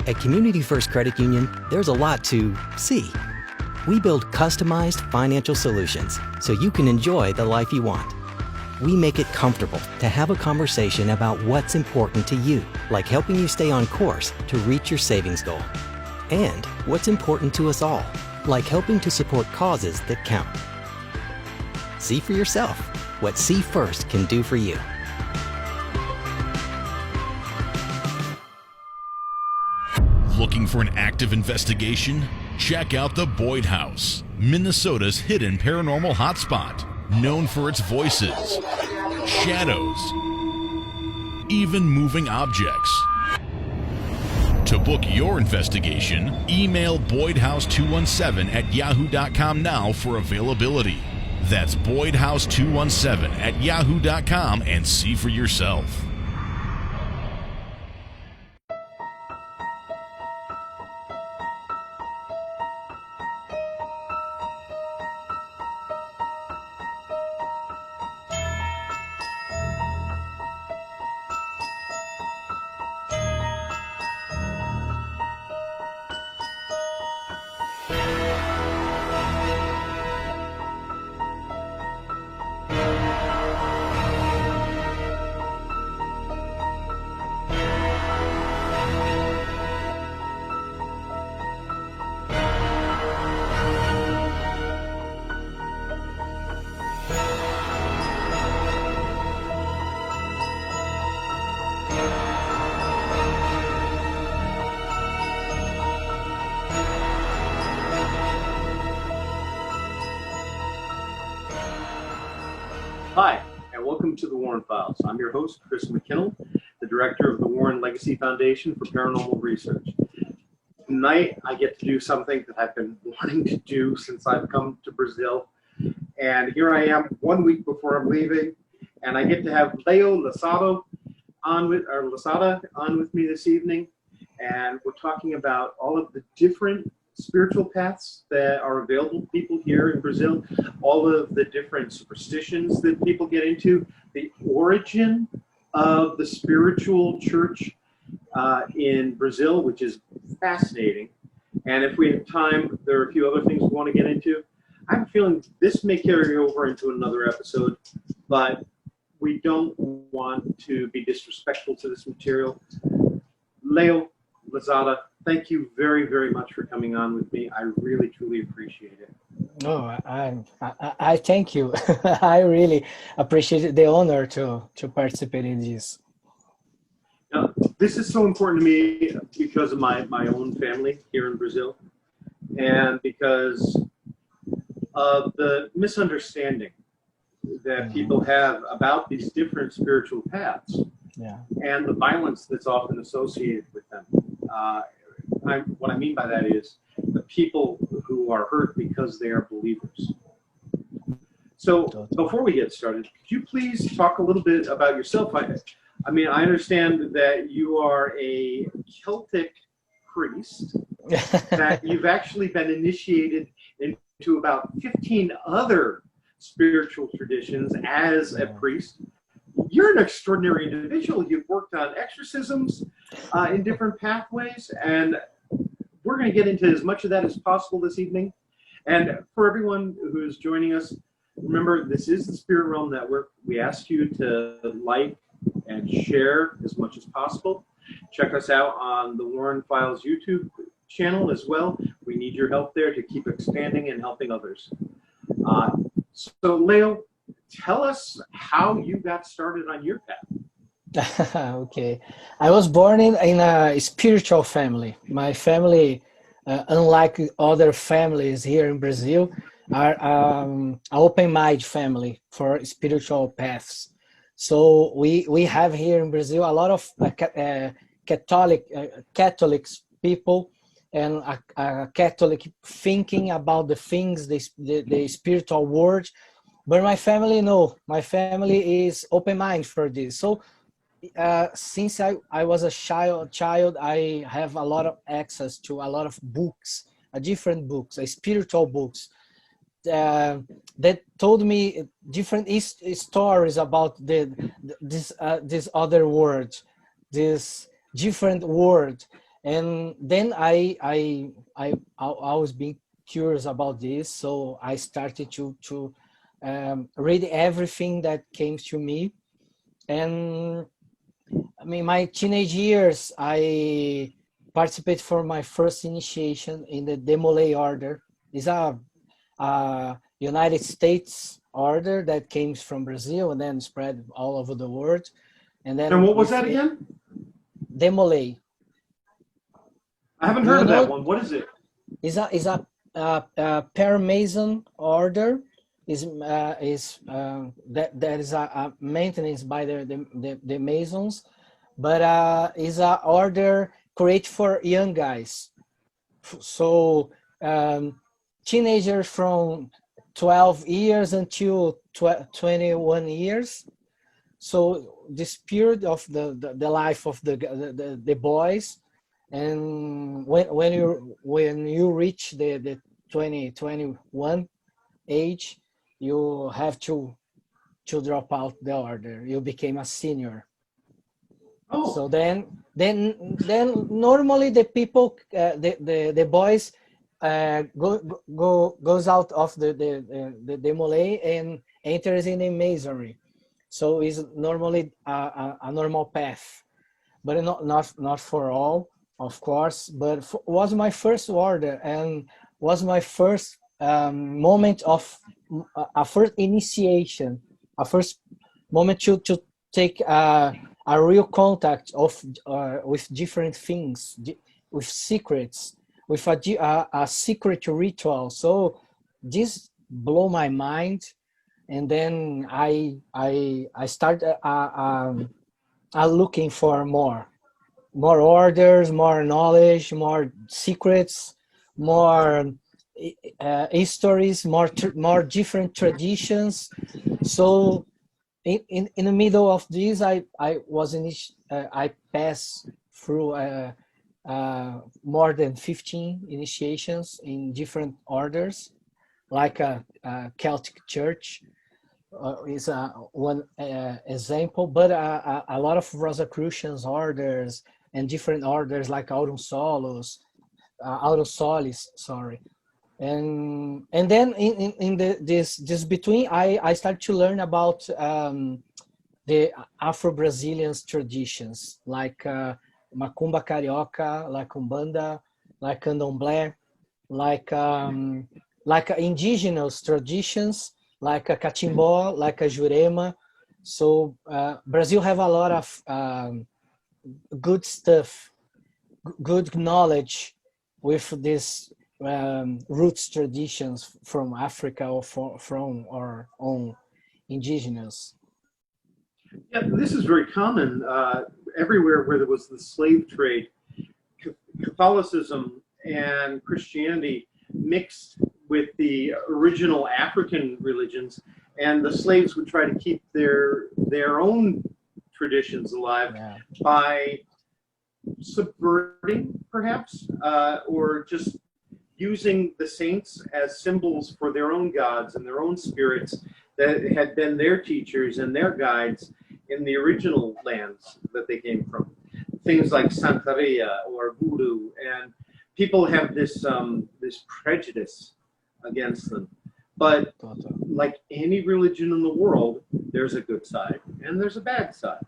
At Community First Credit Union, there's a lot to see. We build customized financial solutions so you can enjoy the life you want. We make it comfortable to have a conversation about what's important to you, like helping you stay on course to reach your savings goal. And what's important to us all, like helping to support causes that count. See for yourself what See First can do for you. Looking for an active investigation? Check out the Boyd House, Minnesota's hidden paranormal hotspot, known for its voices, shadows, even moving objects. To book your investigation, email boydhouse217@yahoo.com now for availability. That's boydhouse217@yahoo.com and see for yourself. Hi, and welcome to the Warren Files. I'm your host, Chris McKinnell, the director of the Warren Legacy Foundation for Paranormal Research. Tonight, I get to do something that I've been wanting to do since I've come to Brazil. And here I am 1 week before I'm leaving, and I get to have Lousada on with me this evening. And we're talking about all of the different spiritual paths that are available to people here in Brazil, all of the different superstitions that people get into, the origin of the spiritual church in Brazil, which is fascinating. And if we have time, there are a few other things we want to get into. I have a feeling this may carry over into another episode, but we don't want to be disrespectful to this material. Lousada, thank you very, very much for coming on with me. I really, truly appreciate it. Oh, I thank you. I really appreciate the honor to participate in this. Now, this is so important to me because of my own family here in Brazil, and because of the misunderstanding that people have about these different spiritual paths, and the violence that's often associated with them. What I mean by that is the people who are hurt because they are believers. So before we get started, could you please talk a little bit about yourself? I mean, I understand that you are a Celtic priest, that you've actually been initiated into about 15 other spiritual traditions as a priest. You're an extraordinary individual. You've worked on exorcisms in different pathways, and we're going to get into as much of that as possible this evening. And for everyone who's joining us, remember, this is the Spirit Realm Network. We ask you to like and share as much as possible. Check us out on the Warren Files YouTube channel as well. We need your help there to keep expanding and helping others. So, Leo, tell us how you got started on your path. Okay. I was born in a spiritual family. My family, unlike other families here in Brazil, are an open-minded family for spiritual paths. So we have here in Brazil a lot of Catholic people and Catholic thinking about the things, the spiritual world. But my family, no. My family is open-minded for this. So since I was a child, I have a lot of access to a lot of books, different books, spiritual books, that told me different stories about this other world, this different world. And then I always been curious about this, so I started to read everything that came to me. And I mean, my teenage years, I participated for my first initiation in the Demolay order. It's a United States order that came from Brazil and then spread all over the world. And then And what was that again? Demolay. I haven't Do heard you of that know? one. What is it? Is a paramason order. That is a maintenance by the Masons, but is a order created for young guys. So teenagers from 12 years until 21 years. So this period of the life of the boys, and when you reach the 21 age, you have to drop out the order. You became a senior. Oh, So then normally the people, the boys, goes out of the Demolay and enters in a masonry. So it's normally a normal path, but not for all, of course. But was my first order and was my first moment of a first initiation, a first moment to take a real contact of with different things, with secrets, with a secret ritual. So this blew my mind, and then I started looking for more orders, more knowledge, more secrets, more histories, more different traditions. So in the middle of this, I passed through more than 15 initiations in different orders, like a Celtic church is one example, but a lot of Rosicrucians orders and different orders like Aurum Solis, sorry. And then in this between, I started to learn about the Afro-Brazilian traditions, like Macumba Carioca, like Umbanda, like Candomblé, like indigenous traditions, like a Catimbó, like a Jurema. So Brazil have a lot of good stuff, good knowledge with this roots traditions from Africa or from our own indigenous. yeah, this is very common everywhere where there was the slave trade. Catholicism and Christianity mixed with the original African religions, and the slaves would try to keep their own traditions alive by subverting, perhaps, or just using the saints as symbols for their own gods and their own spirits that had been their teachers and their guides in the original lands that they came from. Things like Santeria or voodoo, and people have this this prejudice against them. But like any religion in the world, there's a good side and there's a bad side.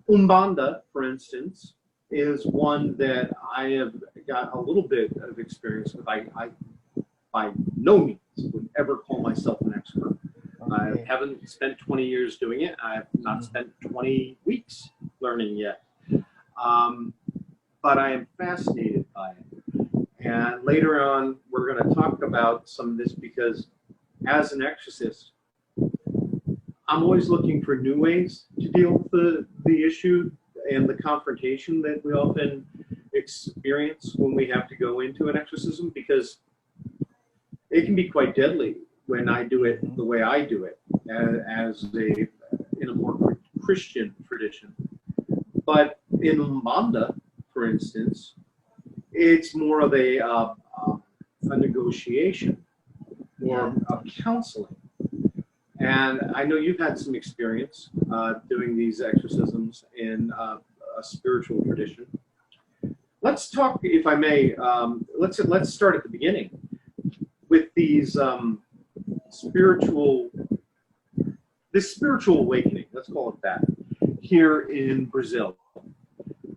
Umbanda, for instance, is one that I have got a little bit of experience with. I by no means would ever call myself an expert. I haven't spent 20 years doing it. I have not spent 20 weeks learning yet. But I am fascinated by it. And later on, we're going to talk about some of this because as an exorcist, I'm always looking for new ways to deal with the issue and the confrontation that we often experience when we have to go into an exorcism, because it can be quite deadly when I do it the way I do it, in a more Christian tradition. But in Umbanda, for instance, it's more of a negotiation or a counseling. And I know you've had some experience doing these exorcisms in a spiritual tradition. let's talk, if I may. Let's start at the beginning with these spiritual awakening. Let's call it that. Here in Brazil,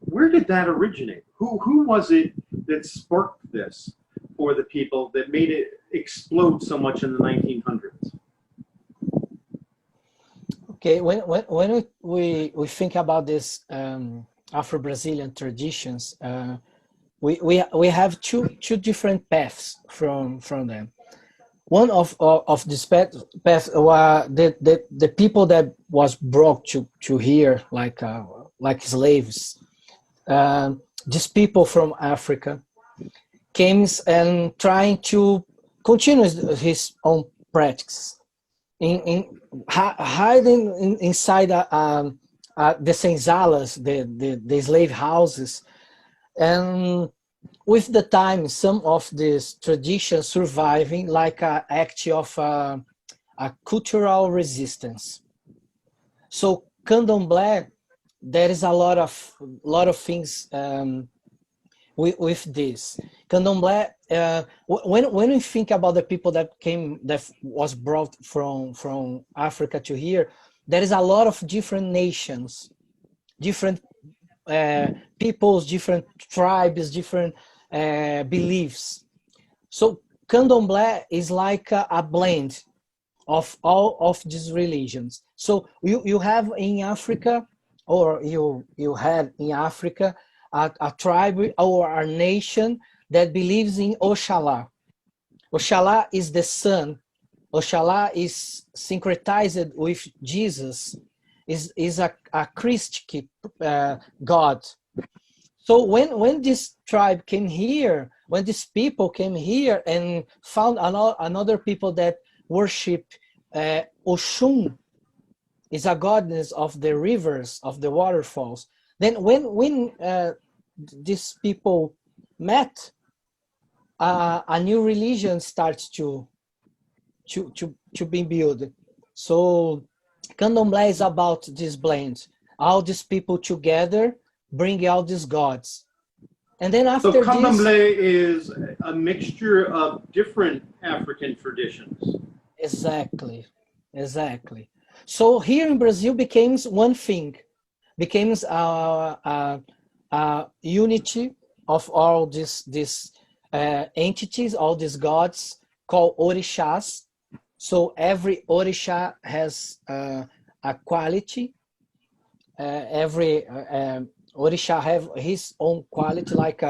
where did that originate? Who was it that sparked this for the people that made it explode so much in the 1900s? Okay, when we think about this Afro-Brazilian traditions, we have two different paths from them. One of this path were the people that was brought to here like slaves. These people from Africa came and trying to continue his own practice in hiding inside the senzalas, the slave houses, and with the time, some of these traditions surviving like an act of a cultural resistance. So candomblé, there is a lot of things with this. Candomblé, when we think about the people that was brought from Africa to here, there is a lot of different nations, different peoples, different tribes, different beliefs. So candomblé is like a blend of all of these religions. So you have in Africa, or you had in Africa, a tribe or a nation that believes in Oxalá. Oxalá is the sun. Oxalá is syncretized with Jesus, is a Christian God. So when this tribe came here, when these people came here and found another people that worship Oxum, is a goddess of the rivers, of the waterfalls. Then when these people met, a new religion starts to be built. So candomblé is about this blend, all these people together bring out these gods. And then after so candomblé is a mixture of different African traditions. Exactly. So here in Brazil becomes one thing, becomes a unity of all these entities, all these gods called orixás. So every orisha has a quality. Every orisha have his own quality, like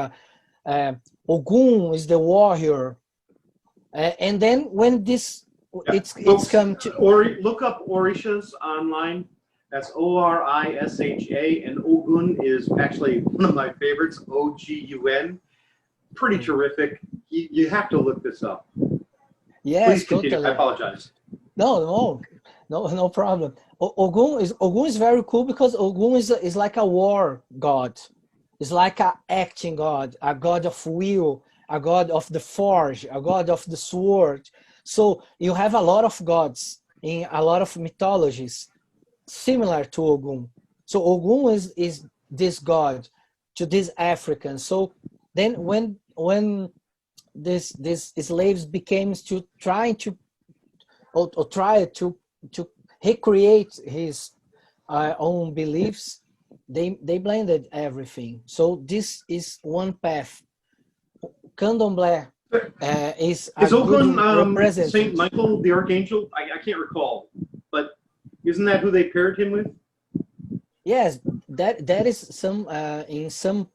Ogum is the warrior. And then when this, Yeah. it's come to... Look up orishas online. That's O-R-I-S-H-A, and Ogun is actually one of my favorites, O-G-U-N. Pretty terrific. You have to look this up. Yes, please continue. totally. I apologize. No problem. Ogun is very cool because Ogun is like a war god. It's like an acting god, a god of will, a god of the forge, a god of the sword. So you have a lot of gods in a lot of mythologies similar to Ogun. So Ogun is this god to these Africans. So then when these slaves became to try to recreate his own beliefs, they blended everything. So this is one path. Candomblé is Ogun representative. Saint Michael the Archangel? I can't recall, but isn't that who they paired him with? Yes, that is some in some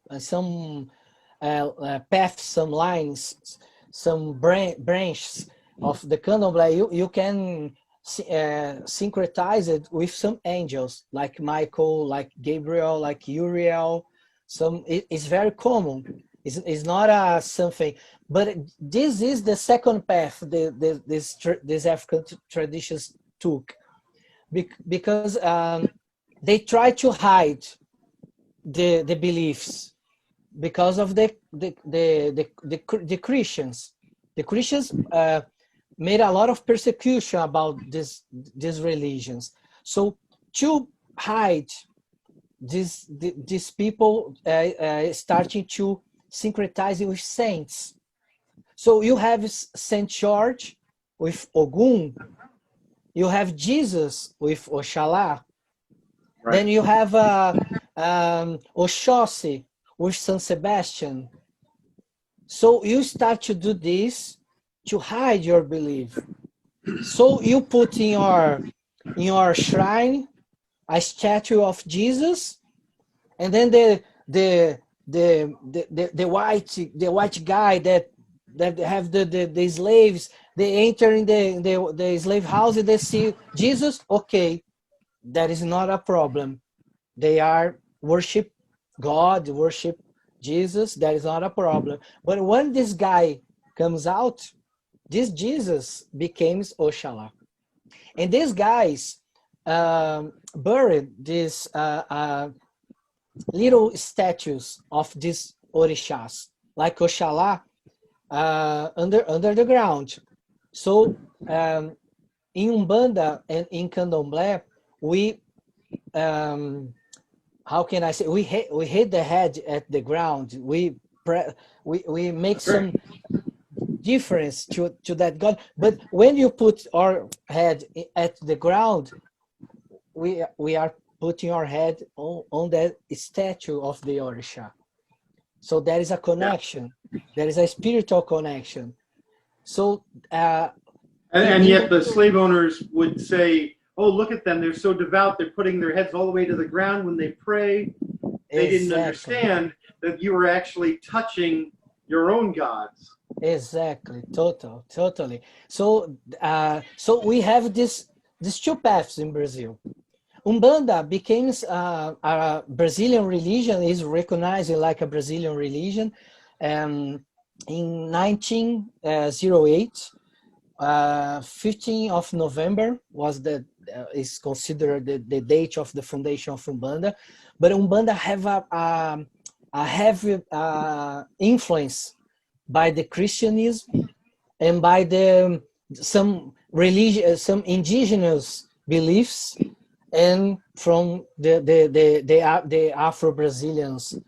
paths, some lines, some branches of the candomblé. You can syncretize it with some angels like Michael, like Gabriel, like Uriel. It's very common. It's not something, but this is the second path these African traditions took, because they try to hide the beliefs because of the Christians. The Christians made a lot of persecution about these religions. So to hide these people starting to syncretizing with saints. So you have Saint George with Ogun, you have Jesus with Oxalá, Right. then you have Oxóssi with San Sebastian. So you start to do this to hide your belief. So you put in your shrine a statue of Jesus, and then the white guy that have the slaves, they enter in the slave house and they see Jesus. Okay, that is not a problem. They are worship God, worship Jesus. That is not a problem. But when this guy comes out, this Jesus becomes Oxalá. And these guys buried these little statues of these orishas, like Oxalá, under the ground. So in Umbanda and in Candomblé, we how can I say, we hit the head at the ground. We make some difference to that God. But when you put our head at the ground, we are putting our head on that statue of the Orisha. So there is a connection. There is a spiritual connection. So and yet the slave owners would say, oh, look at them, they're so devout, they're putting their heads all the way to the ground when they pray. They didn't understand that you were actually touching your own gods. Exactly, totally. So so we have these two paths in Brazil. Umbanda becomes a Brazilian religion, is recognized like a Brazilian religion in 1908. 15th of November was is considered the date of the foundation of Umbanda. But Umbanda have a heavy influence by the Christianism and by some indigenous beliefs, and from the Afro-Brazilians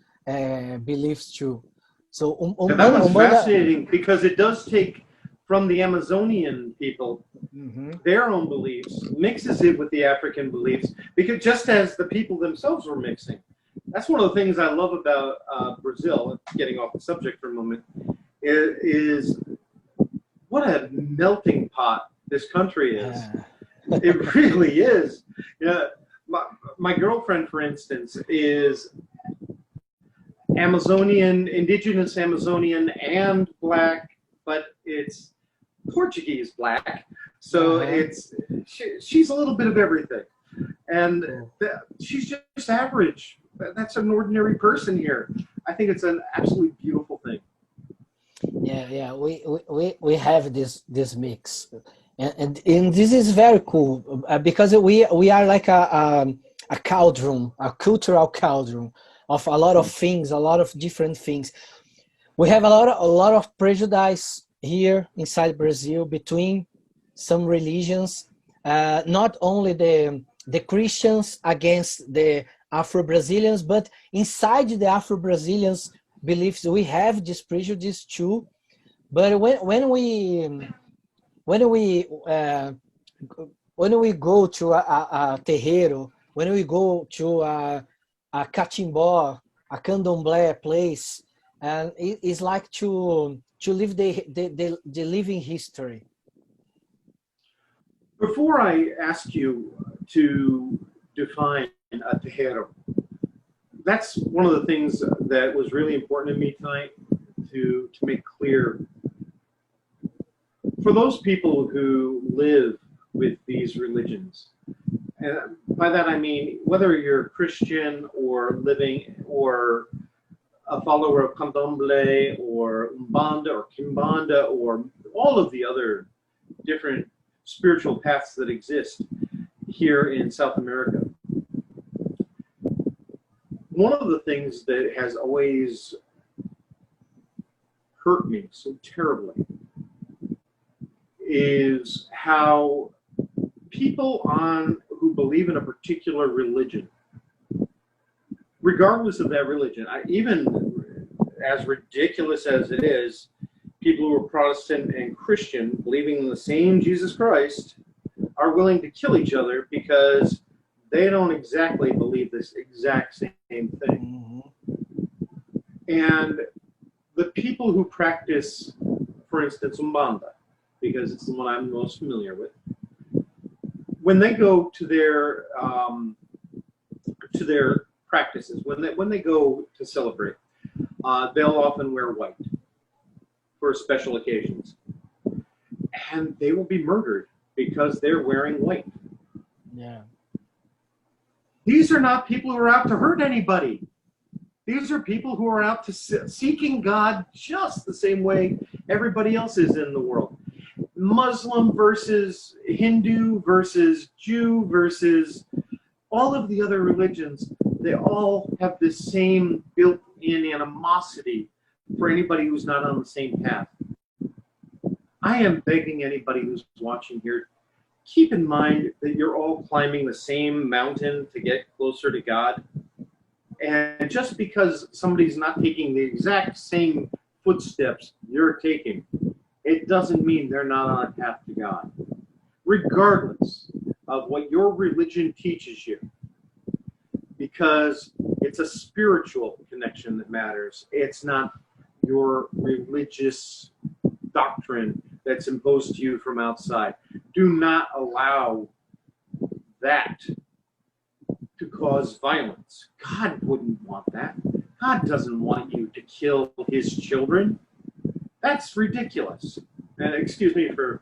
beliefs too. So that was fascinating, because it does take from the Amazonian people their own beliefs, mixes it with the African beliefs, because just as the people themselves were mixing. That's one of the things I love about Brazil, getting off the subject for a moment, is what a melting pot this country is. It really is. Yeah, my girlfriend, for instance, is Amazonian, indigenous Amazonian, and black, but it's Portuguese black. So she's a little bit of everything, and she's just average. That's an ordinary person here. I think it's an absolutely beautiful thing. Yeah. We have this mix, and this is very cool because we are like a cauldron, a cultural cauldron of a lot of things, a lot of different things. We have a lot of prejudice here inside Brazil between some religions, not only the Christians against the Afro-Brazilians, but inside the Afro-Brazilians beliefs we have this prejudice too. But when we go to a terreiro, when we go to a catimbó, a candomblé place, and it's like to live the living history. Before I ask you to define a terreiro, that's one of the things that was really important to me tonight to make clear. For those people who live with these religions, and by that I mean whether you're Christian or living or a follower of Candomblé or Umbanda or Kimbanda or all of the other different spiritual paths that exist here in South America. One of the things that has always hurt me so terribly is how people who believe in a particular religion, regardless of that religion, even as ridiculous as it is, people who are Protestant and Christian, believing in the same Jesus Christ, are willing to kill each other because they don't exactly believe this exact same thing. And the people who practice, for instance, Umbanda, because it's the one I'm most familiar with, when they go to their practices, when they go to celebrate, they'll often wear white for special occasions, and they will be murdered because they're wearing white. Yeah. These are not people who are out to hurt anybody. These are people who are out to seeking God just the same way everybody else is in the world. Muslim versus Hindu versus Jew versus all of the other religions, they all have the same built-in animosity for anybody who's not on the same path. I am begging anybody who's watching here, keep in mind that you're all climbing the same mountain to get closer to God. And just because somebody's not taking the exact same footsteps you're taking, it doesn't mean they're not on a path to God. Regardless of what your religion teaches you, because it's a spiritual connection that matters. It's not your religious doctrine that's imposed to you from outside. Do not allow that to cause violence. God wouldn't want that. God doesn't want you to kill his children. That's ridiculous. And excuse me for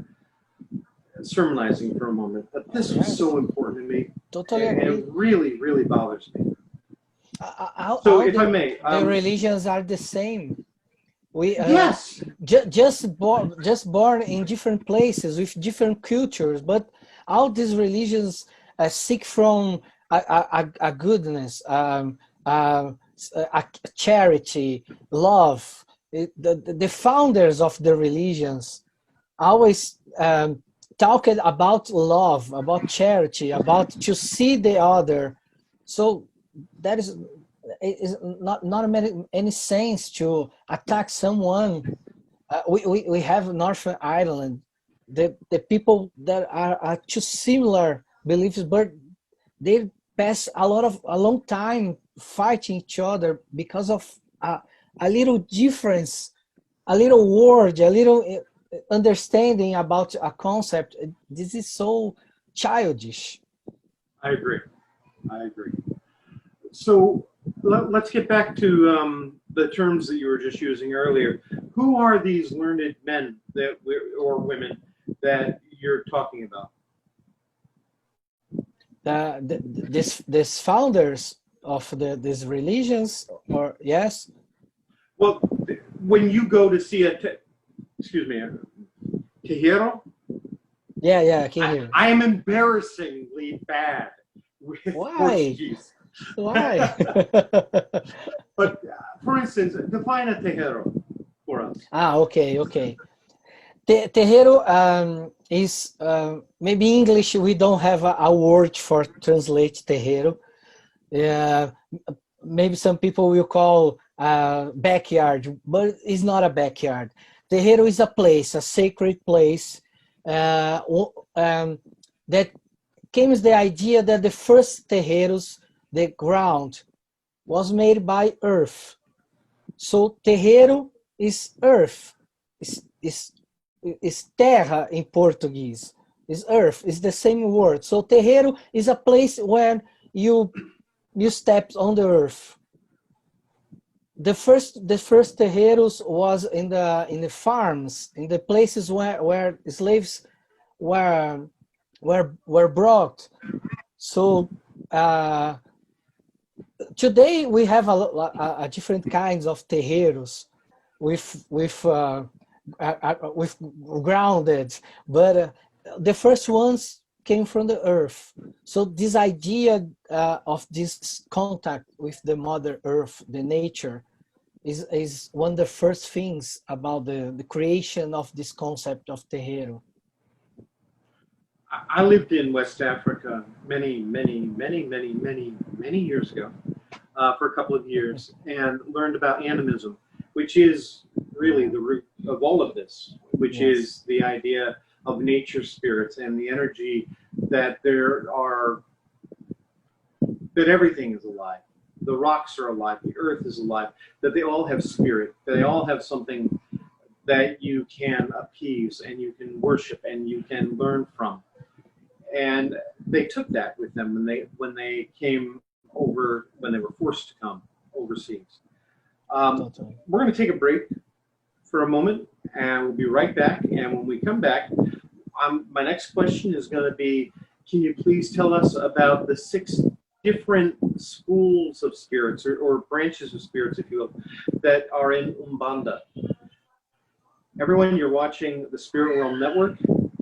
sermonizing for a moment, but this was so important to me. Totally and agree. it really, really bothers me. So if I may, the religions are the same. We yes, just born in different places with different cultures, but all these religions seek from a goodness, a charity, love. The founders of the religions always talked about love, about charity, about to see the other. So that is not any sense to attack someone. We have Northern Ireland, the people that are too similar beliefs, but they pass a long time fighting each other because of a little difference, a little word, a little understanding about a concept. This is so childish. I agree. So let's get back to the terms that you were just using earlier. Who are these learned men or women that you're talking about? This founders of these religions, or yes? Well, when you go to see Tejero? Yeah, I can hear. I am embarrassingly bad with Portuguese. Why? But for instance, define a Tejero for us. Okay. Terreiro is maybe English. We don't have a word for translate terreiro. Maybe some people will call backyard, but it's not a backyard. Terreiro is a place, a sacred place that came with the idea that the first terreiros, the ground, was made by earth. So terreiro is earth, is terra in Portuguese, is earth, is the same word. So terreiro is a place where you step on the earth. The first terreiros was in the farms, in the places where slaves were brought. So today we have a different kinds of terreiros with grounded, but the first ones came from the earth. So this idea of this contact with the Mother Earth, the nature, is one of the first things about the creation of this concept of terreiro. I lived in West Africa many years ago for a couple of years and learned about animism. which is really the root of all of this, which Yes. is the idea of nature spirits and the energy that that everything is alive. The rocks are alive, the earth is alive, that they all have spirit, they all have something that you can appease and you can worship and you can learn from. And they took that with them when they came over, when they were forced to come overseas. Totally. We're going to take a break for a moment, and we'll be right back. And when we come back, my next question is going to be, can you please tell us about the 6 different schools of spirits or branches of spirits, if you will, that are in Umbanda? Everyone, you're watching the Spirit Realm Network.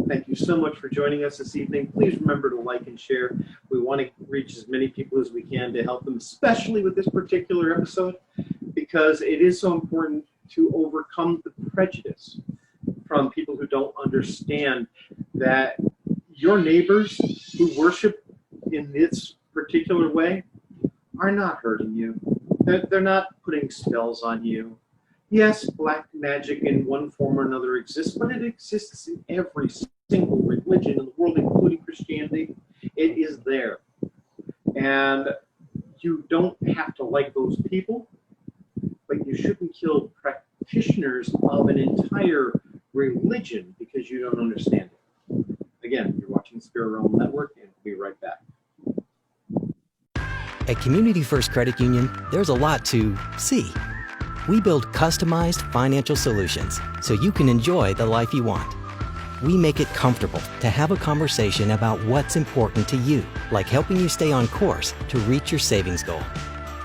Thank you so much for joining us this evening. Please remember to like and share. We want to reach as many people as we can to help them, especially with this particular episode, because it is so important to overcome the prejudice from people who don't understand that your neighbors who worship in this particular way are not hurting you. They're not putting spells on you. Yes, black magic in one form or another exists, but it exists in every single religion in the world, including Christianity. It is there. And you don't have to like those people, but you shouldn't kill practitioners of an entire religion because you don't understand it. Again, you're watching Spirit Realm Network, and we'll be right back. At Community First Credit Union, there's a lot to see. We build customized financial solutions so you can enjoy the life you want. We make it comfortable to have a conversation about what's important to you, like helping you stay on course to reach your savings goal.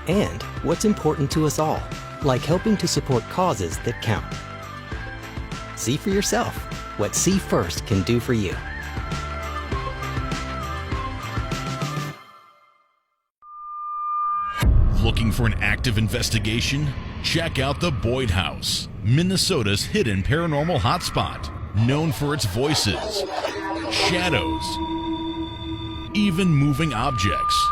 And what's important to us all, like helping to support causes that count. See for yourself what See First can do for you. Looking for an active investigation? Check out the Boyd House, Minnesota's hidden paranormal hotspot, known for its voices, shadows, even moving objects.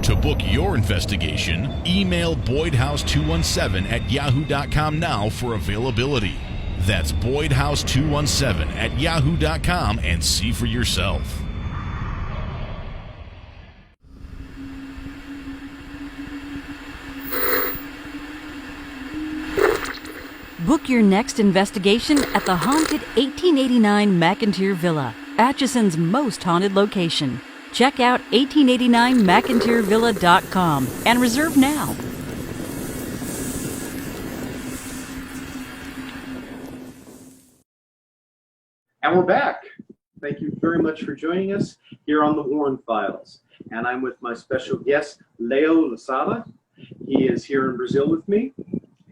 To book your investigation, email boydhouse217@yahoo.com now for availability. That's boydhouse217@yahoo.com and see for yourself. Book your next investigation at the haunted 1889 McIntyre Villa, Atchison's most haunted location. Check out 1889mcintyrevilla.com and reserve now. And we're back. Thank you very much for joining us here on the Warren Files. And I'm with my special guest, Leo Lousada. He is here in Brazil with me.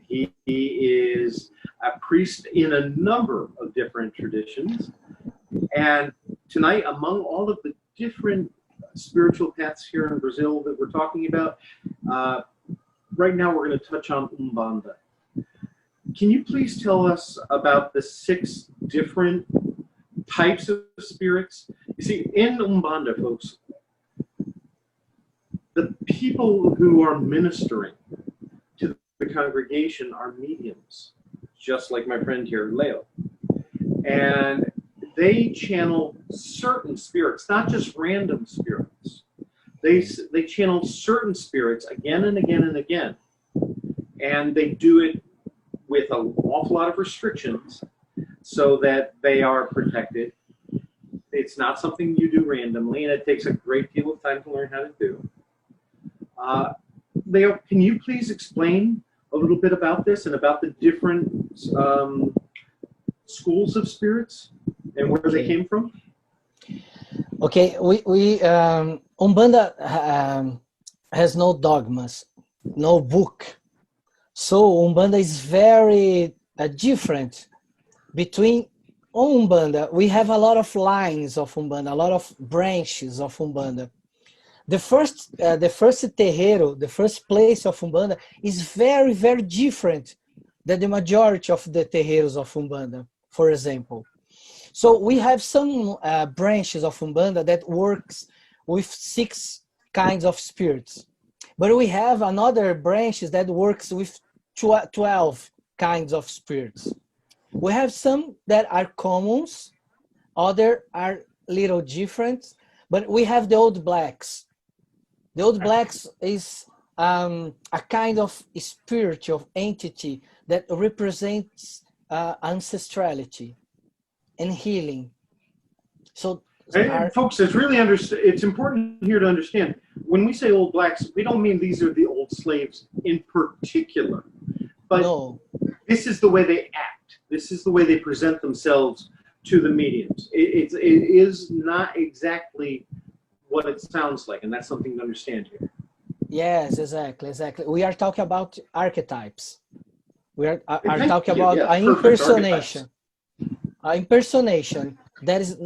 He is a priest in a number of different traditions. And tonight, among all of the different spiritual paths here in Brazil that we're talking about, right now we're going to touch on Umbanda. Can you please tell us about the 6 different types of spirits? You see, in Umbanda, folks, the people who are ministering to the congregation are mediums, just like my friend here, Leo. And they channel certain spirits, not just random spirits. They channel certain spirits again and again and again. And they do it with an awful lot of restrictions so that they are protected. It's not something you do randomly, and it takes a great deal of time to learn how to do. Leo, can you please explain a little bit about this and about the different schools of spirits and where they came from? Okay, Umbanda has no dogmas, no book. So Umbanda is very different between Umbanda. We have a lot of lines of Umbanda, a lot of branches of Umbanda. The first terreiro, the first place of Umbanda is very, very different than the majority of the terreiros of Umbanda, for example. So we have some branches of Umbanda that works with 6 kinds of spirits. But we have another branches that works with 12 kinds of spirits. We have some that are commons, other are little different, but we have the old blacks. The old blacks is a kind of spiritual entity that represents ancestrality and healing. So folks, it's important here to understand, when we say old blacks, we don't mean these are the old slaves in particular, but no. This is the way they act. This is the way they present themselves to the mediums. It is not exactly what it sounds like, and that's something to understand here. Yes, exactly. We are talking about archetypes. We are talking about an impersonation. An impersonation that is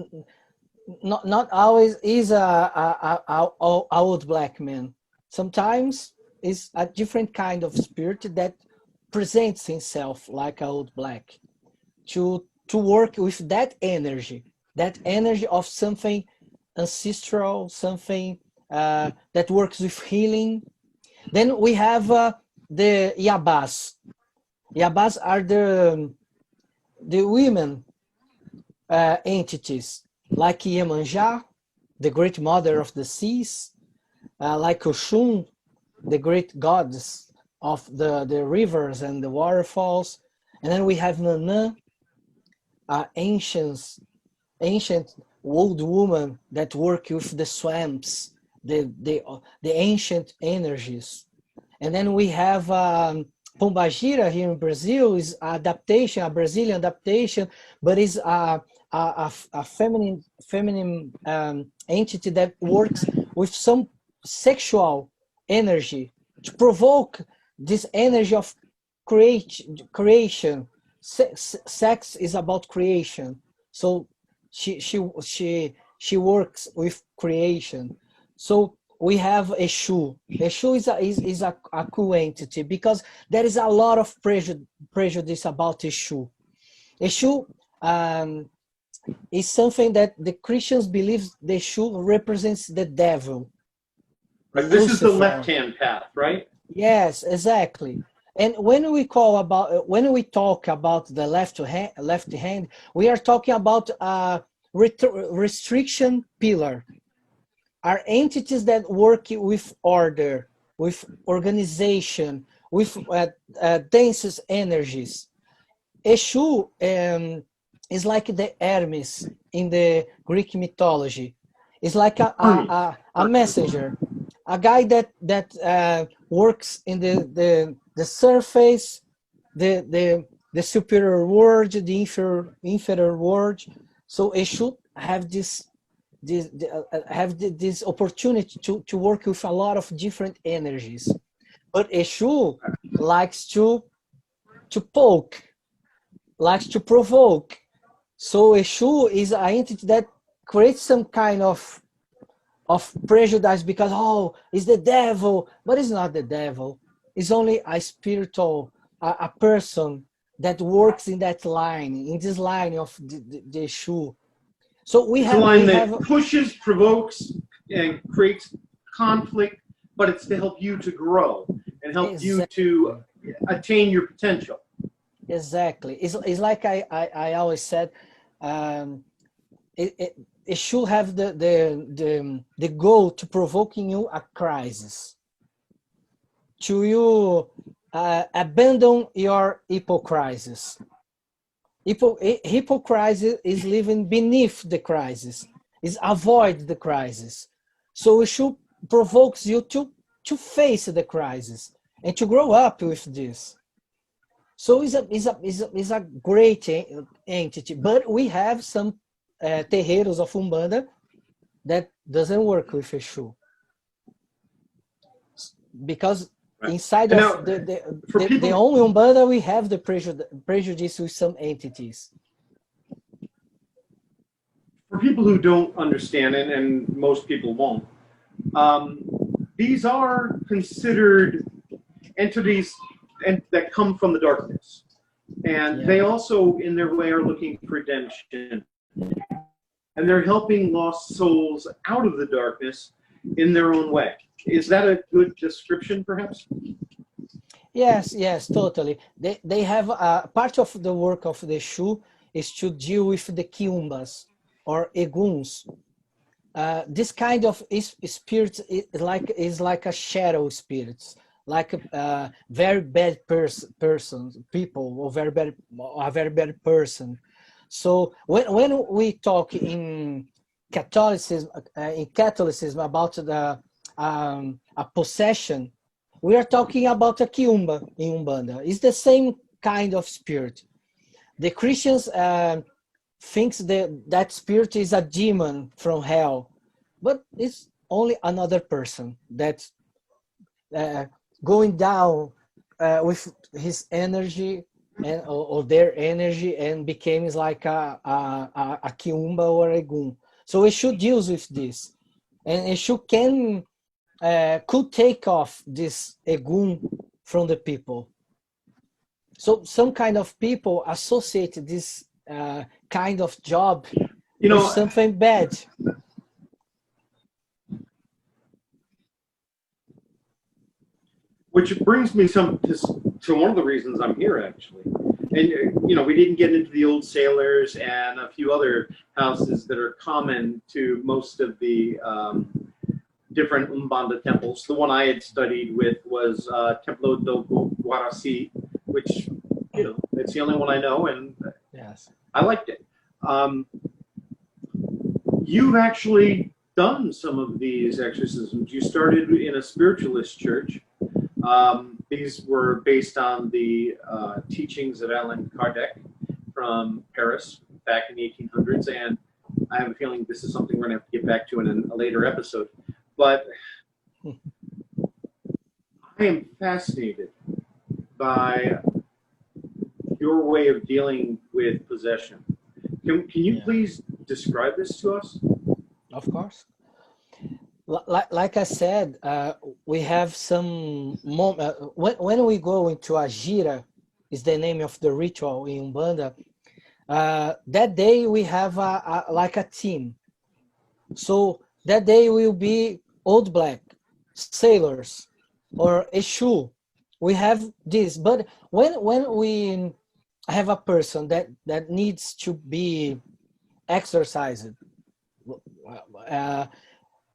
not always is a old black man. Sometimes is a different kind of spirit that presents himself like an old black to work with that energy of something ancestral, something that works with healing. Then we have the Yabas. Yabas are the women entities, like Iemanjá, the great mother of the seas, like Oshun, the great goddess of the rivers and the waterfalls. And then we have Nanã, ancient old woman that work with the swamps, the ancient energies. And then we have Pombagira here in Brazil, is adaptation, a Brazilian adaptation, but is a feminine entity that works with some sexual energy to provoke this energy of creation. Sex is about creation, so she works with creation. So we have Eshu. Eshu is a cool entity because there is a lot of prejudice about Eshu. Eshu is something that the Christians believe the Eshu represents the devil. Right, this is the left-hand path, right? Yes, exactly. And when we talk about the left hand, we are talking about a restriction pillar. Are entities that work with order, with organization, with dense energies. Eshu is like the Hermes in the Greek mythology. It's like a messenger, a guy that works in the surface, the superior world, the inferior world. So Eshu have this opportunity to work with a lot of different energies, but Eshu likes to poke, likes to provoke. So Eshu is an entity that creates some kind of prejudice because it's the devil, but it's not the devil. It's only a spiritual, a person that works in that line, in this line of the Eshu. So it's a line that pushes, provokes, and creates conflict, but it's to help you to grow and help you to attain your potential. Exactly. It's like I always said, it should have the goal to provoking you a crisis, to you abandon your hypocrisy. Hypocrisy is living beneath the crisis, is avoid the crisis. So it should provokes you to face the crisis and to grow up with this. So it's a great entity, but we have some terreiros of Umbanda that doesn't work with Eshu, because inside of the only Umbanda we have the prejudice with some entities. For people who don't understand, and most people won't, these are considered entities that come from the darkness. And they also, in their way, are looking for redemption. And they're helping lost souls out of the darkness in their own way. Is that a good description, perhaps? Yes, yes, totally. They have part of the work of the Shu is to deal with the Kiumbas or Eguns. This kind of spirit is like a shadow spirits, like very bad persons, people, or a very bad person. So when we talk in Catholicism about a possession, we are talking about a Kiumba in Umbanda. It's the same kind of spirit. The Christians thinks that spirit is a demon from hell, but it's only another person that's uh, going down with his energy and or their energy and becomes like a Kiumba or a Gun. So we should deal with this, and it should could take off this Egun from the people. So some kind of people associate this kind of job You with know, something bad. which brings me to one of the reasons I'm here, actually. And, we didn't get into the Old Sailors and a few other houses that are common to most of the different Umbanda temples. The one I had studied with was Templo do Guaraci, which, it's the only one I know, and Yes. I liked it. You've actually done some of these exorcisms. You started in a spiritualist church. These were based on the teachings of Allan Kardek from Paris back in the 1800s, and I have a feeling this is something we're going to have to get back to in a later episode. But I am fascinated by your way of dealing with possession. Can you please describe this to us? Of course. Like I said, we have some when we go into a gira, is the name of the ritual in Umbanda. That day we have like a team. So that day will be Old Black, sailors, or Eshu. We have this, but when we have a person that needs to be exorcised,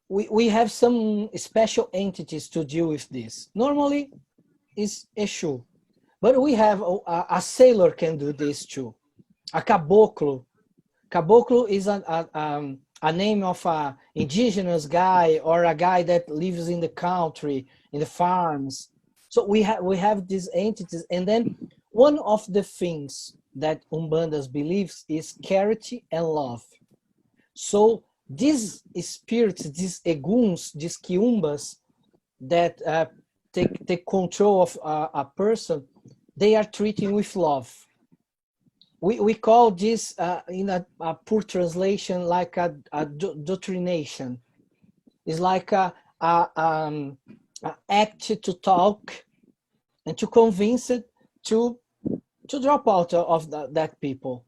we have some special entities to deal with this. Normally, it's Eshu, but we have a sailor can do this too. A caboclo. Caboclo is a name of a indigenous guy or a guy that lives in the country, in the farms. So we have these entities, and then one of the things that Umbandas believes is charity and love. So these spirits, these eguns, these kiumbas that take control of a person, they are treating with love. We call this in a poor translation like a doctrination. It's like a act to talk and to convince it to drop out of that people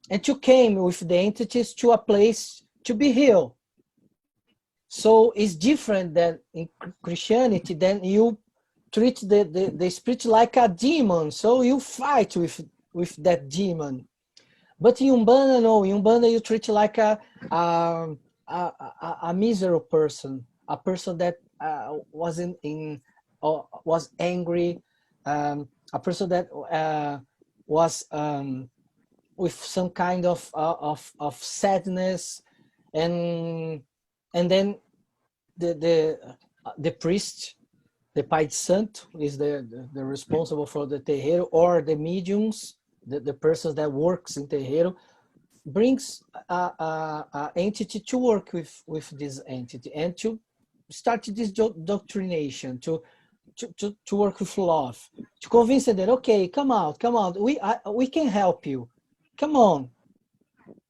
and to came with the entities to a place to be healed. So it's different than in Christianity. Then you treat the spirit like a demon, so you fight with that demon. But in Umbanda, no. In Umbanda, you treat like a miserable person, a person that was angry, a person that was with some kind of sadness, and then the priest, the Pai de Santo, is the responsible for the terreiro, or the mediums, the persons that works in terreiro, brings a entity to work with this entity and to start this doctrination, to work with love, to convince them that, okay, come out, we can help you, come on,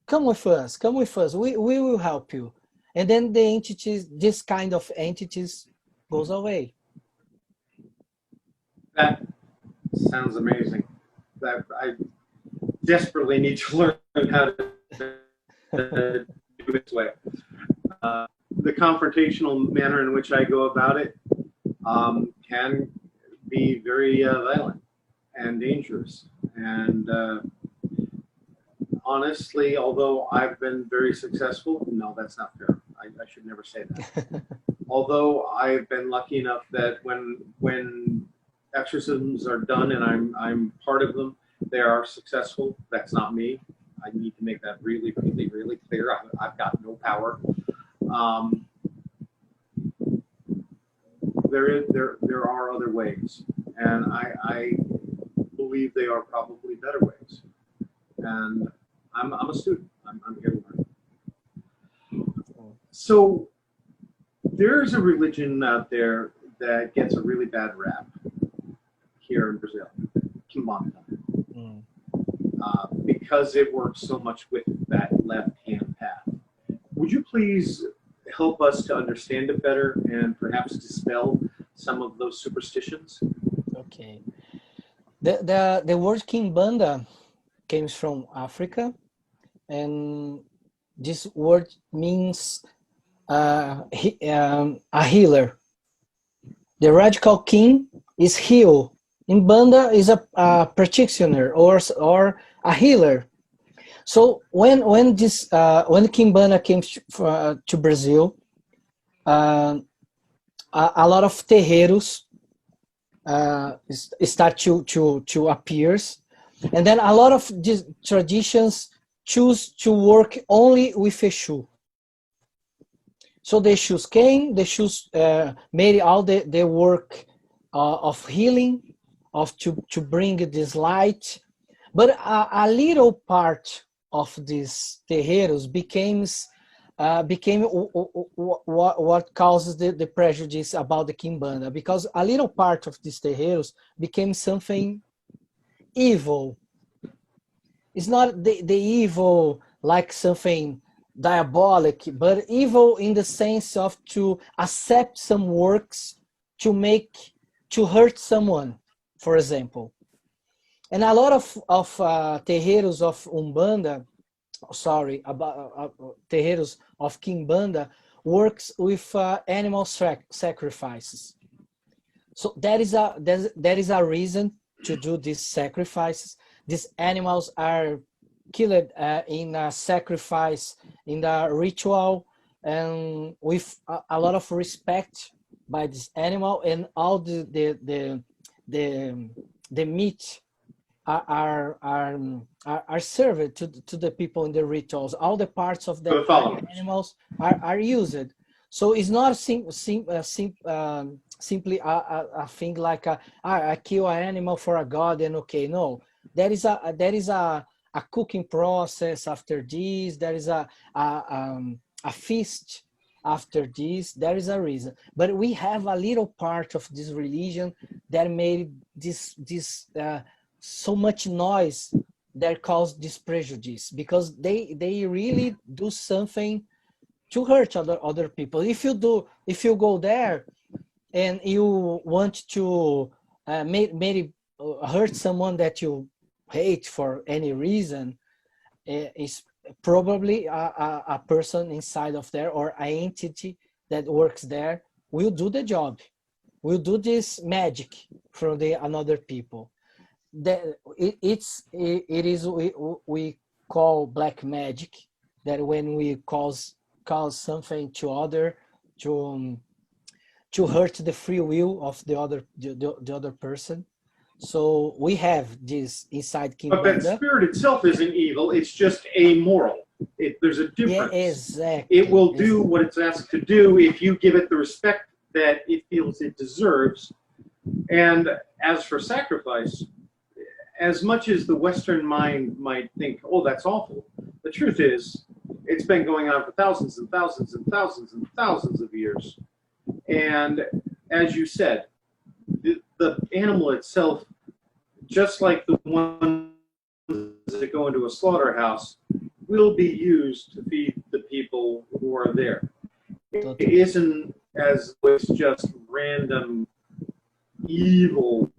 come with us, we will help you. And then the entities, this kind of entities, goes away. That sounds amazing. That I desperately need to learn how to do it this way. The confrontational manner in which I go about it can be very violent and dangerous. And honestly, although I've been very successful, no, that's not fair. I should never say that. Although I've been lucky enough that when exorcisms are done and I'm part of them, they are successful. That's not me. I need to make that really, really, really clear. I've got no power. There are other ways, and I believe they are probably better ways. And I'm a student. I'm here to learn. So there's a religion out there that gets a really bad rap here in Brazil, Umbanda, because it works so much with that left-hand path. Would you please help us to understand it better and perhaps dispel some of those superstitions? Okay. The word Kimbanda comes from Africa, and this word means a healer. The radical king is heal. Umbanda is a practitioner or a healer. So when Kimbanda came to Brazil, a lot of terreiros start to appear, and then a lot of these traditions choose to work only with Exu. So the Exus came, the Exus made all the work of healing, to bring this light, but a little part of these terreiros became what causes the prejudice about the Kimbanda, because a little part of these terreiros became something evil. It's not the evil like something diabolic, but evil in the sense of to accept some works to hurt someone, for example. And a lot of terreiros of Umbanda, terreiros of Kimbanda works with animal sacrifices. So there is a reason to do these sacrifices. These animals are killed in a sacrifice, in the ritual, and with a lot of respect by this animal, and all the meat are served to the people in the rituals. All the parts of the animals are used. So it's not simply a thing like I kill an animal for a god and okay. No, there is a cooking process after this. There is a feast after this. There is a reason. But we have a little part of this religion that made this so much noise that caused this prejudice, because they really do something to hurt other people. If you go there and you want to maybe hurt someone that you hate for any reason, is probably a person inside of there or an entity that works there will do the job, will do this magic for another people. It is we call black magic, that when we cause something to other to hurt the free will of the other person. So we have this inside Kimbanda. But that spirit itself isn't evil, it's just amoral. There's a difference. Yeah, exactly. It will do what it's asked to do if you give it the respect that it feels it deserves. And as for sacrifice, as much as the Western mind might think, oh, that's awful, the truth is, it's been going on for thousands and thousands and thousands and thousands of years. And as you said, the animal itself, just like the ones that go into a slaughterhouse, will be used to feed the people who are there. It isn't as it's just random evil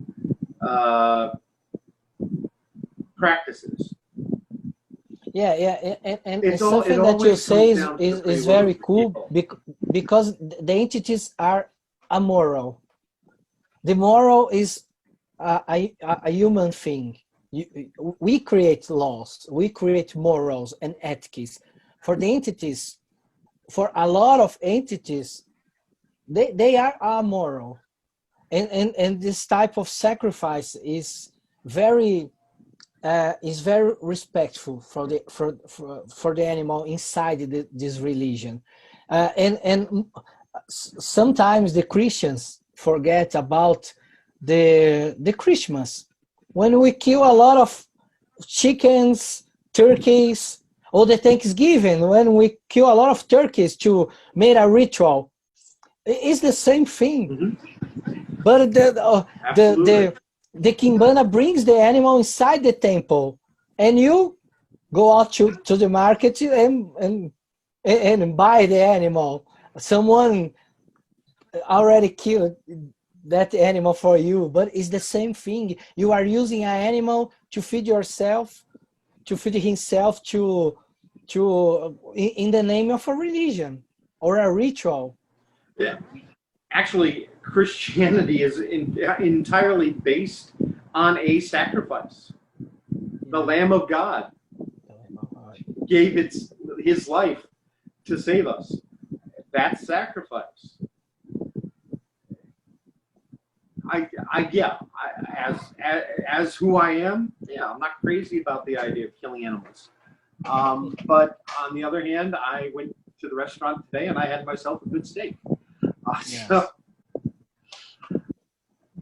practices. Yeah, and it's something that you say is very cool, because the entities are amoral. the moral is a human thing. We create laws, we create morals and ethics. For the entities, for a lot of entities, they are amoral. And this type of sacrifice is very respectful for the animal inside this religion, and sometimes the Christians forget about the Christmas, when we kill a lot of chickens, turkeys, or the Thanksgiving, when we kill a lot of turkeys to make a ritual. It's the same thing. Mm-hmm. But the Kimbanda brings the animal inside the temple, and you go out to the market and buy the animal. Someone already killed that animal for you, but it's the same thing. You are using an animal to feed yourself, to feed himself, in the name of a religion or a ritual. Yeah. Actually, Christianity is entirely based on a sacrifice. The Lamb of God gave his life to save us. That's sacrifice. As who I am, yeah, I'm not crazy about the idea of killing animals. But on the other hand, I went to the restaurant today and I had myself a good steak. Yes.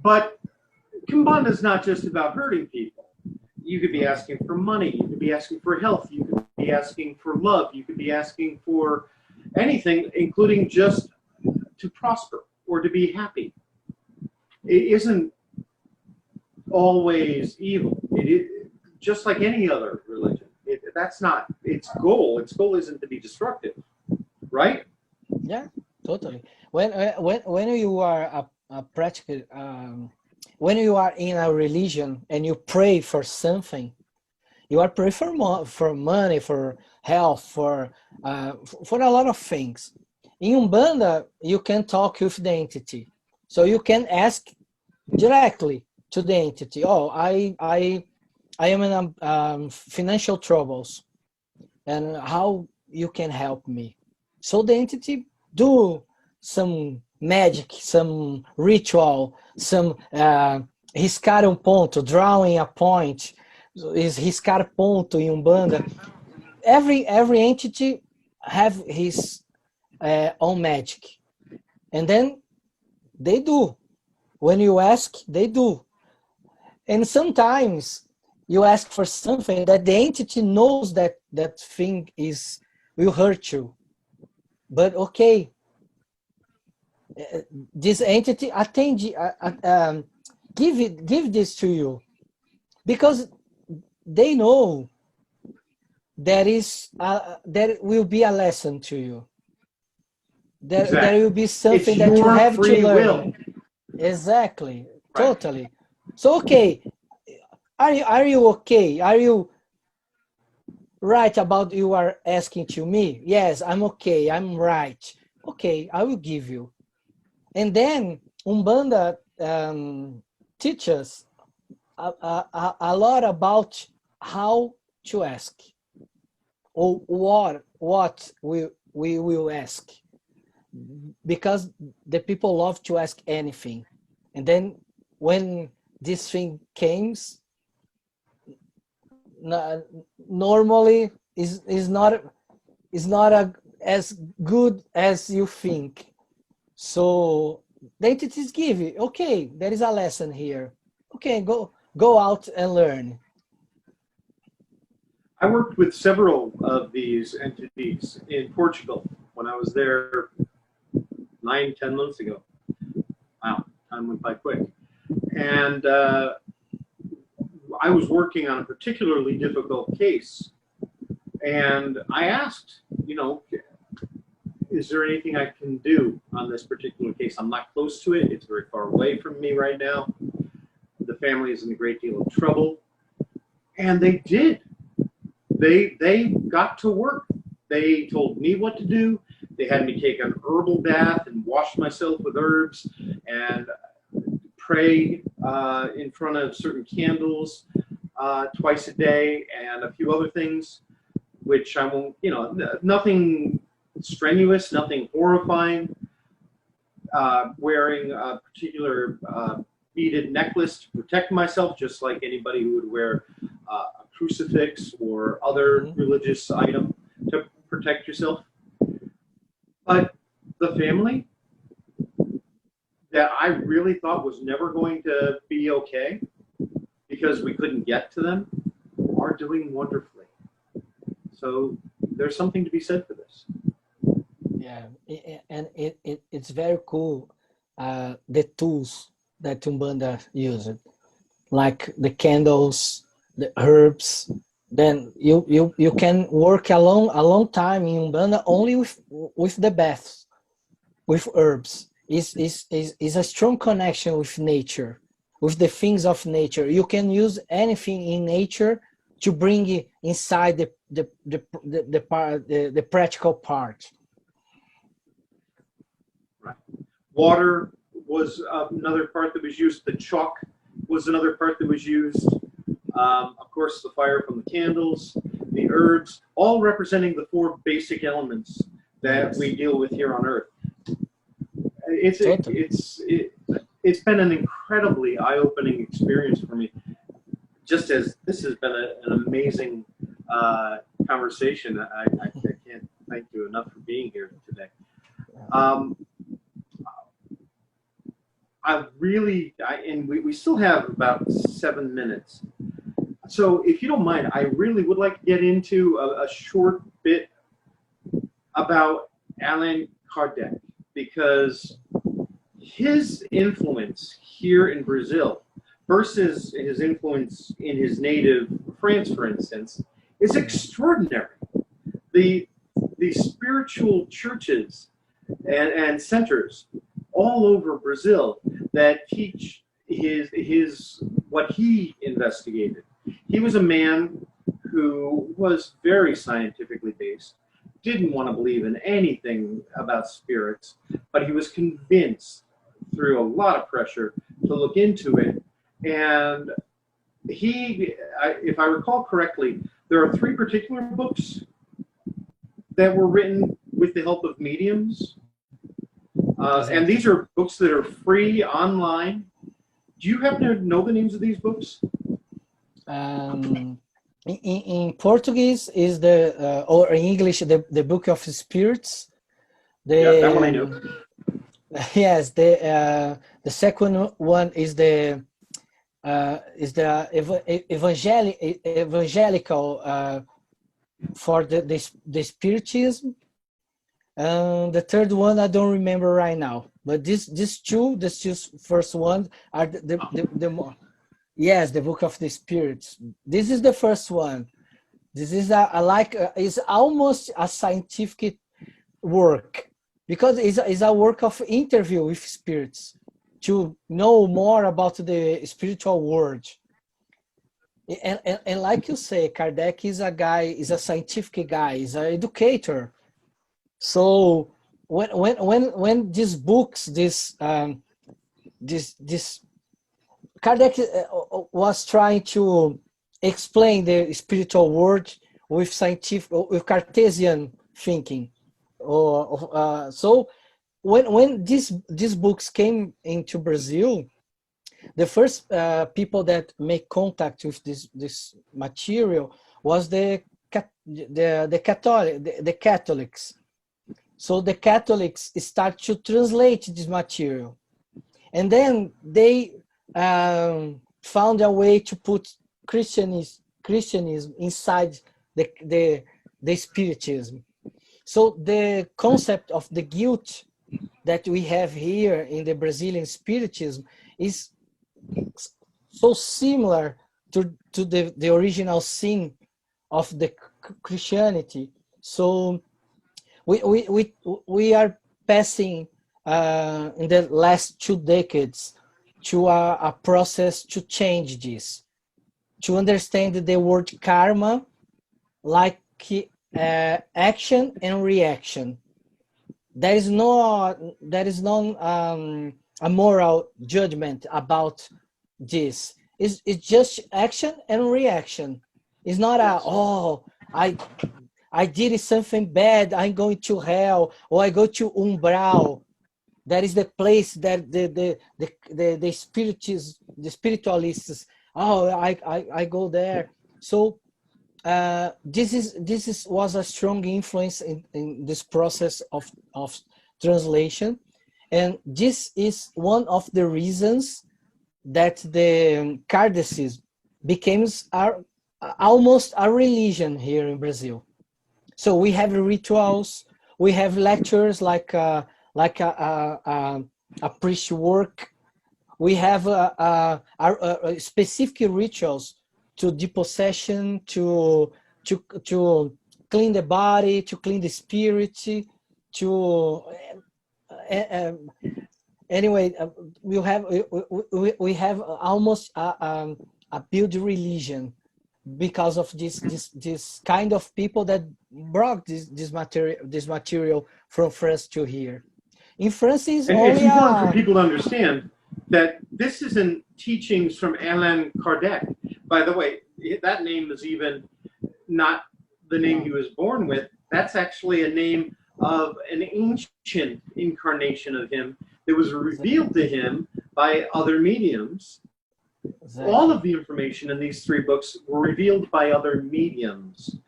But Kimbanda is not just about hurting people. You could be asking for money. You could be asking for health. You could be asking for love. You could be asking for anything, including just to prosper or to be happy. It isn't always evil. It is just like any other religion. That's not its goal. Its goal isn't to be destructive, right? Yeah, totally. When you are a practical, when you are in a religion and you pray for something, you are praying for money, for health, for a lot of things. In Umbanda, you can talk with the entity, so you can ask directly to the entity. Oh, I am in financial troubles, and how you can help me. So the entity do some magic, some ritual, some riscar ponto, drawing a point, is riscar ponto in Umbanda. Every entity have his own magic, and then they do. When you ask, they do. And sometimes you ask for something that the entity knows that thing will hurt you. But okay, this entity give this to you, because they know there will be a lesson to you. There will be something that you have to learn. Will. Exactly, right. Totally. So okay, are you okay? Are you right about you are asking to me? Yes, I'm okay. I'm right. Okay, I will give you. And then Umbanda teaches a lot about how to ask, or what we will ask, because the people love to ask anything. And then when this thing comes, normally is not as good as you think. So the entities give you, okay, there is a lesson here. Okay, go out and learn. I worked with several of these entities in Portugal when I was there 9-10 months ago. Wow, time went by quick. And I was working on a particularly difficult case. And I asked, is there anything I can do on this particular case? I'm not close to it. It's very far away from me right now. The family is in a great deal of trouble. And they did. They got to work. They told me what to do. They had me take an herbal bath and wash myself with herbs and pray in front of certain candles twice a day, and a few other things, which I won't, nothing strenuous, nothing horrifying. Wearing a particular beaded necklace to protect myself, just like anybody who would wear a crucifix or other religious item to protect yourself. But the family that I really thought was never going to be okay because we couldn't get to them are doing wonderfully. So there's something to be said for this. Yeah, and it's very cool, the tools that Umbanda used, like the candles, the herbs. Then you can work a long time in Umbanda only with the baths, with herbs. Is a strong connection with nature, with the things of nature. You can use anything in nature to bring it inside the practical part. Right. Water was another part that was used. The chalk was another part that was used. Of course, the fire from the candles, the herbs, all representing the four basic elements that we deal with here on Earth. It's been an incredibly eye-opening experience for me. Just as this has been an amazing conversation, I can't thank you enough for being here today. We still have about 7 minutes. So if you don't mind, I really would like to get into a short bit about Allan Kardek, because his influence here in Brazil versus his influence in his native France, for instance, is extraordinary. The spiritual churches and centers all over Brazil that teach his what he investigated. He was a man who was very scientifically based, didn't want to believe in anything about spirits, but he was convinced through a lot of pressure to look into it. And if I recall correctly, there are 3 particular books that were written with the help of mediums. And these are books that are free online. Do you happen to know the names of these books? In Portuguese is or in English, the Book of Spirits. Yeah, that one I know. Yes, the second one is the evangelical for the spiritism. The third one I don't remember right now, but these two first ones are the more. Yes, the Book of the Spirits. This is the first one. This is it's almost a scientific work, because it's a work of interview with spirits to know more about the spiritual world. And like you say, Kardec is a scientific guy, is an educator. So when these books, this Kardec was trying to explain the spiritual world with Cartesian thinking. So when these books came into Brazil, the first people that make contact with this material was the Catholics. So the Catholics start to translate this material, and then they found a way to put Christianism inside the spiritism. So the concept of the guilt that we have here in the Brazilian spiritism is so similar to the original sin of the Christianity. So we are passing in the last 2 decades to a process to change this, to understand the word karma like action and reaction. There is no a moral judgment about this. It's just action and reaction. It's not a, oh, I did something bad, I'm going to hell, or I go to umbral. That is the place that the spiritualists, oh, I go there. So this was a strong influence in this process of translation, and this is one of the reasons that the Kardecism becomes almost a religion here in Brazil. So we have rituals, we have lectures like a priest work. We have specific rituals to depossession, to clean the body, to clean the spirit, to anyway, we have almost a build religion because of this kind of people that brought this material from France to here. In France, is and only it's important for people to understand that this isn't teachings from Allan Kardek. By the way, that name is even not the name he was born with. That's actually a name of an ancient incarnation of him that was revealed to him by other mediums. Exactly. All of the information in these 3 books were revealed by other mediums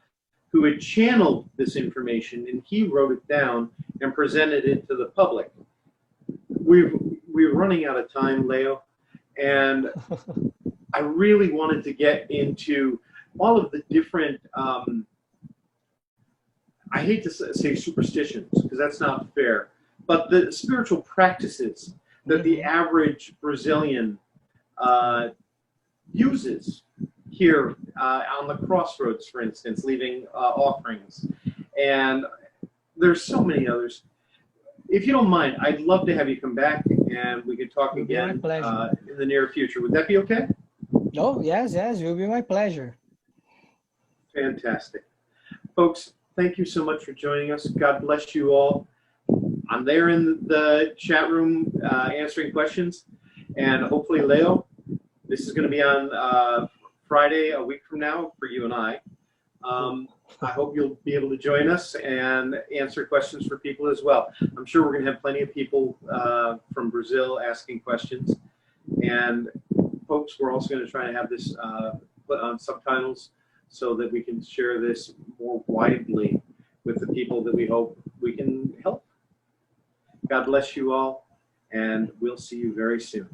who had channeled this information, and he wrote it down and presented it to the public. We're running out of time, Leo, and I really wanted to get into all of the different, I hate to say superstitions, because that's not fair, but the spiritual practices that the average Brazilian uses here on the crossroads, for instance, leaving offerings. And there's so many others. If you don't mind, I'd love to have you come back and we could talk again in the near future. Would that be okay? Oh, yes, it will be my pleasure. Fantastic. Folks, thank you so much for joining us. God bless you all. I'm there in the chat room answering questions. And hopefully, Leo, this is going to be on Friday, a week from now, for you and I. I hope you'll be able to join us and answer questions for people as well. I'm sure we're going to have plenty of people from Brazil asking questions. And folks, we're also going to try to have this put on subtitles so that we can share this more widely with the people that we hope we can help. God bless you all, and we'll see you very soon.